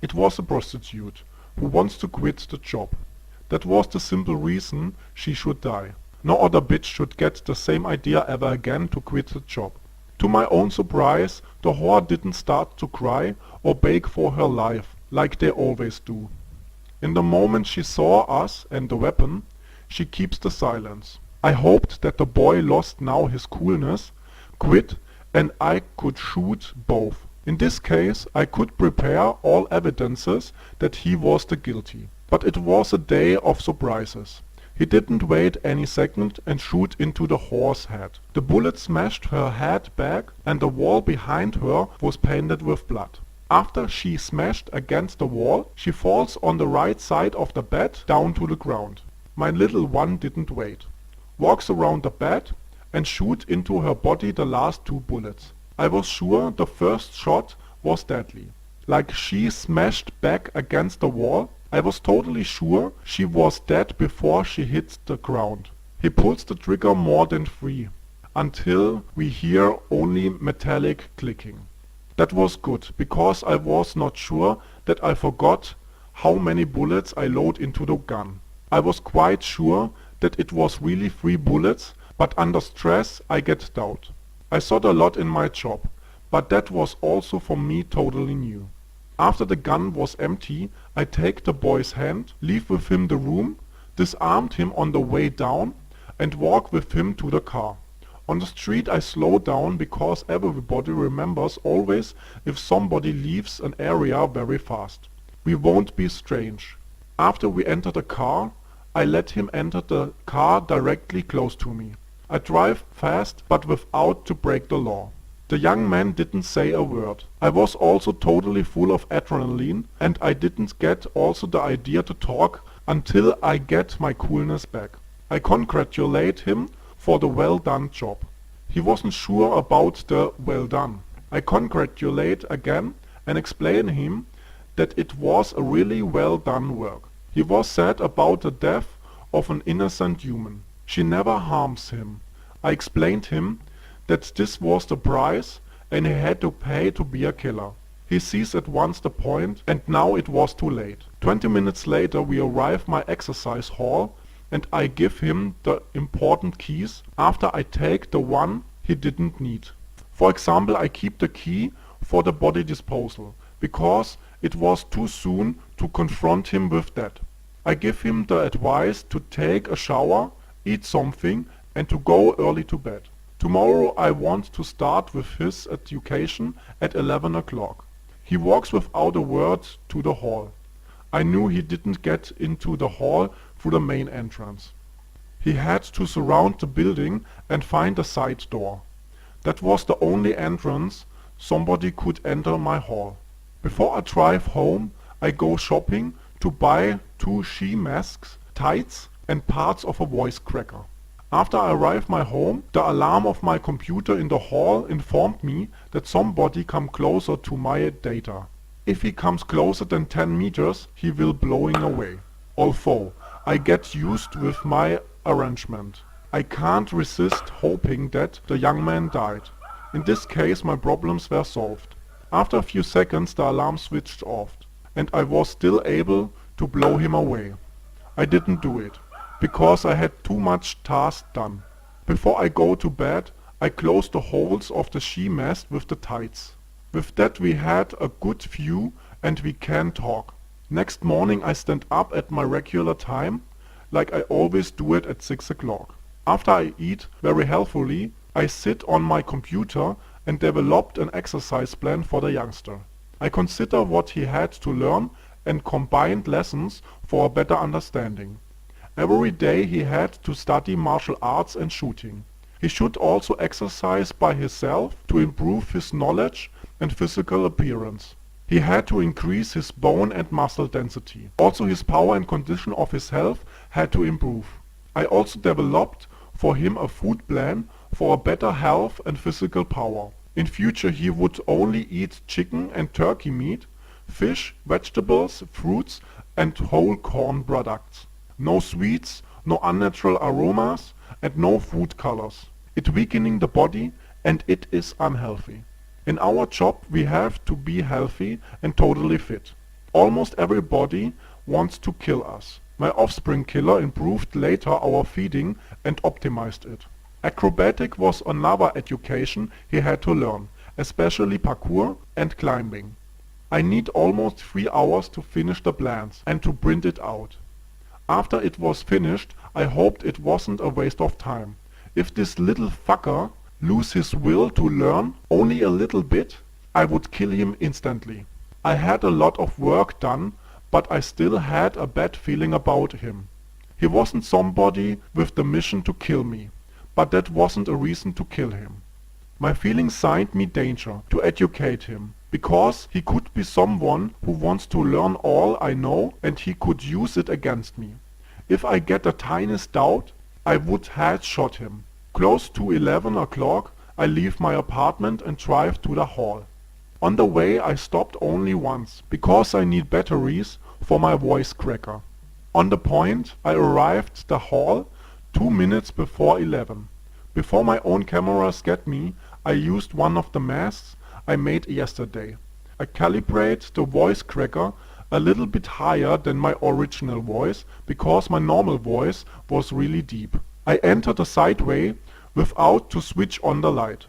It was a prostitute who wants to quit the job. That was the simple reason she should die. No other bitch should get the same idea ever again to quit the job. To my own surprise, the whore didn't start to cry or beg for her life, like they always do. In the moment she saw us and the weapon, she keeps the silence. I hoped that the boy lost now his coolness, quit, and I could shoot both. In this case, I could prepare all evidences that he was the guilty. But it was a day of surprises. He didn't wait any second and shoot into the whore's head. The bullet smashed her head back and the wall behind her was painted with blood. After she smashed against the wall, she falls on the right side of the bed down to the ground. My little one didn't wait. Walks around the bed and shoot into her body the last 2 bullets. I was sure the first shot was deadly. Like she smashed back against the wall, I was totally sure she was dead before she hit the ground. He pulls the trigger more than 3, until we hear only metallic clicking. That was good, because I was not sure that I forgot how many bullets I load into the gun. I was quite sure that it was really 3 bullets, but under stress I get doubt. I thought a lot in my job, but that was also for me totally new. After the gun was empty, I take the boy's hand, leave with him the room, disarmed him on the way down, and walk with him to the car. On the street I slow down because everybody remembers always if somebody leaves an area very fast. We won't be strange. After we enter the car, I let him enter the car directly close to me. I drive fast but without to break the law. The young man didn't say a word. I was also totally full of adrenaline and I didn't get also the idea to talk until I get my coolness back. I congratulate him for the well done job. He wasn't sure about the well done. I congratulate again and explain him that it was a really well done work. He was sad about the death of an innocent human. She never harms him. I explained him that this was the price and he had to pay to be a killer. He sees at once the point and now it was too late. 20 minutes later we arrive my exercise hall and I give him the important keys after I take the one he didn't need. For example, I keep the key for the body disposal because it was too soon to confront him with that. I give him the advice to take a shower, eat something and to go early to bed. Tomorrow I want to start with his education at 11 o'clock. He walks without a word to the hall. I knew he didn't get into the hall through the main entrance. He had to surround the building and find a side door. That was the only entrance somebody could enter my hall. Before I drive home, I go shopping to buy 2 ski masks, tights and parts of a voice cracker. After I arrive my home, the alarm of my computer in the hall informed me that somebody come closer to my data. If he comes closer than 10 meters, he will blowing away. Although I get used with my arrangement. I can't resist hoping that the young man died. In this case my problems were solved. After a few seconds the alarm switched off and I was still able to blow him away. I didn't do it because I had too much task done. Before I go to bed, I close the holes of the ski mask with the tights. With that we had a good view and we can talk. Next morning I stand up at my regular time, like I always do it at 6 o'clock. After I eat very healthily, I sit on my computer and developed an exercise plan for the youngster. I consider what he had to learn and combined lessons for a better understanding. Every day he had to study martial arts and shooting. He should also exercise by himself to improve his knowledge and physical appearance. He had to increase his bone and muscle density. Also his power and condition of his health had to improve. I also developed for him a food plan for a better health and physical power. In future he would only eat chicken and turkey meat, fish, vegetables, fruits and whole corn products. No sweets, no unnatural aromas and no food colors. It weakening the body and it is unhealthy. In our job we have to be healthy and totally fit. Almost everybody wants to kill us. My offspring killer improved later our feeding and optimized it. Acrobatic was another education he had to learn, especially parkour and climbing. I need almost 3 hours to finish the plans and to print it out. After it was finished, I hoped it wasn't a waste of time. If this little fucker lose his will to learn only a little bit, I would kill him instantly. I had a lot of work done, but I still had a bad feeling about him. He wasn't somebody with the mission to kill me, but that wasn't a reason to kill him. My feelings signed me danger to educate him, because he could be someone who wants to learn all I know and he could use it against me. If I get the tiniest doubt, I would headshot him. Close to 11 o'clock, I leave my apartment and drive to the hall. On the way I stopped only once, because I need batteries for my voice cracker. On the point, I arrived the hall 2 minutes before 11. Before my own cameras get me, I used one of the masks I made yesterday. I calibrate the voice cracker a little bit higher than my original voice, because my normal voice was really deep. I entered the sideway without to switch on the light.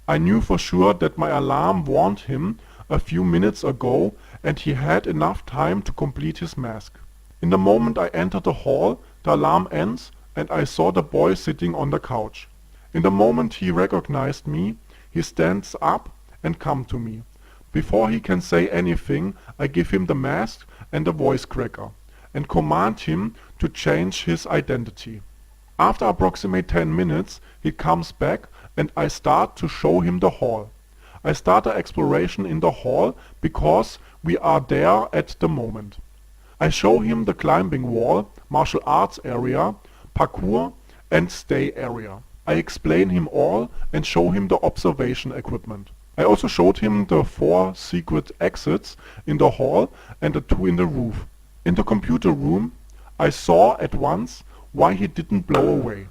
I knew for sure that my alarm warned him a few minutes ago and he had enough time to complete his mask. In the moment I enter the hall, the alarm ends and I saw the boy sitting on the couch. In the moment he recognized me, he stands up and come to me. Before he can say anything, I give him the mask and the voice cracker and command him to change his identity. After approximately 10 minutes, he comes back and I start to show him the hall. I start the exploration in the hall because we are there at the moment. I show him the climbing wall, martial arts area, parkour and stay area. I explain him all and show him the observation equipment. I also showed him the 4 secret exits in the hall and the 2 in the roof. In the computer room, I saw at once why he didn't blow away.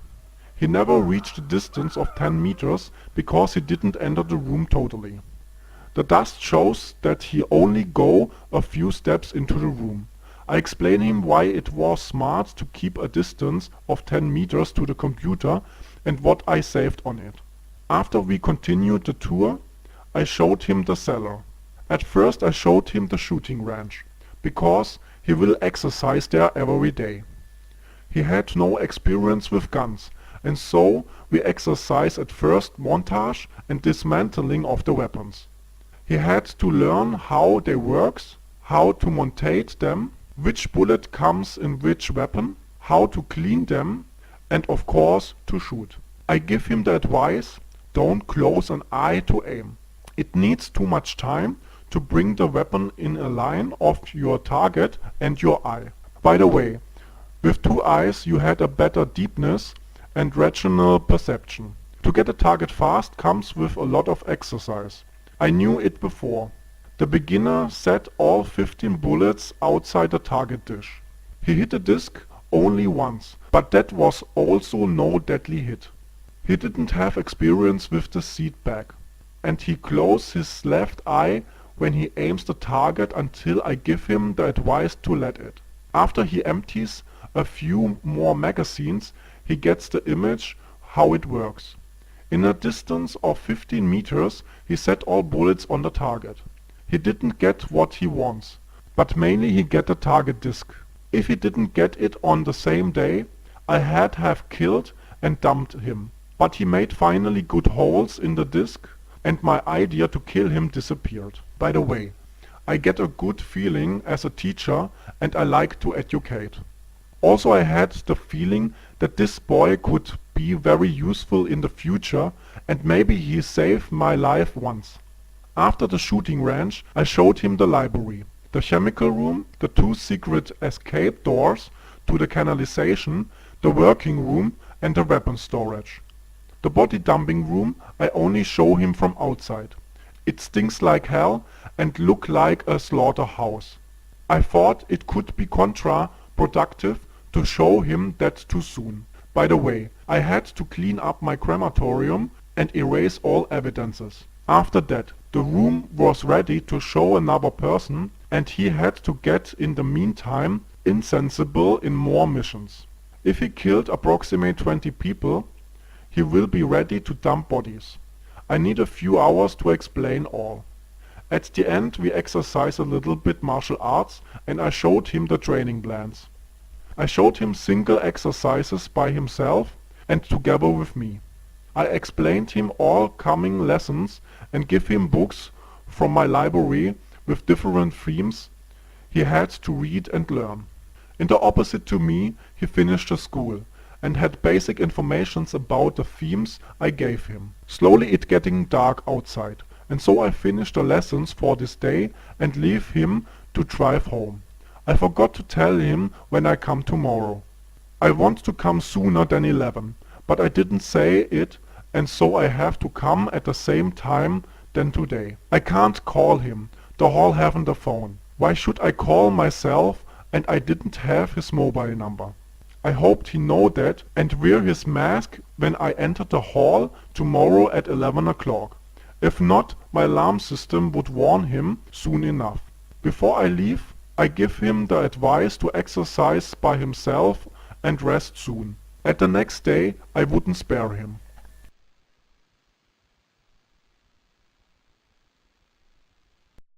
He never reached a distance of 10 meters because he didn't enter the room totally. The dust shows that he only go a few steps into the room. I explain him why it was smart to keep a distance of 10 meters to the computer and what I saved on it. After we continued the tour, I showed him the cellar. At first I showed him the shooting range, because he will exercise there every day. He had no experience with guns, and so we exercise at first montage and dismantling of the weapons. He had to learn how they works, how to montate them, which bullet comes in which weapon, how to clean them, and of course to shoot. I give him the advice, don't close an eye to aim. It needs too much time to bring the weapon in a line of your target and your eye. By the way, with 2 eyes you had a better deepness and regional perception. To get a target fast comes with a lot of exercise. I knew it before. The beginner set all 15 bullets outside the target dish. He hit the disc only once, but that was also no deadly hit. He didn't have experience with the seat back, and he closed his left eye when he aims the target until I give him the advice to let it. After he empties a few more magazines, he gets the image how it works. In a distance of 15 meters, he set all bullets on the target. He didn't get what he wants, but mainly he get the target disc. If he didn't get it on the same day, I had have killed and dumped him. But he made finally good holes in the disc, and my idea to kill him disappeared. By the way, I get a good feeling as a teacher and I like to educate. Also I had the feeling that this boy could be very useful in the future and maybe he saved my life once. After the shooting range, I showed him the library, the chemical room, the 2 secret escape doors to the canalization, the working room and the weapon storage. The body dumping room I only show him from outside. It stinks like hell and look like a slaughterhouse. I thought it could be counterproductive to show him that too soon. By the way, I had to clean up my crematorium and erase all evidences. After that, the room was ready to show another person. and he had to get in the meantime insensible in more missions. If he killed approximately 20 people, he will be ready to dump bodies. I need a few hours to explain all. At the end we exercise a little bit martial arts and I showed him the training plans. I showed him single exercises by himself and together with me. I explained him all coming lessons and give him books from my library with different themes he had to read and learn. In the opposite to me, he finished the school and had basic informations about the themes I gave him. Slowly it getting dark outside, and so I finished the lessons for this day and leave him to drive home. I forgot to tell him when I come tomorrow. I want to come sooner than 11, but I didn't say it, and so I have to come at the same time than today. I can't call him, the hall haven't a phone. Why should I call myself and I didn't have his mobile number? I hoped he know that and wear his mask when I enter the hall tomorrow at 11 o'clock. If not, my alarm system would warn him soon enough. Before I leave, I give him the advice to exercise by himself and rest soon. At the next day I wouldn't spare him.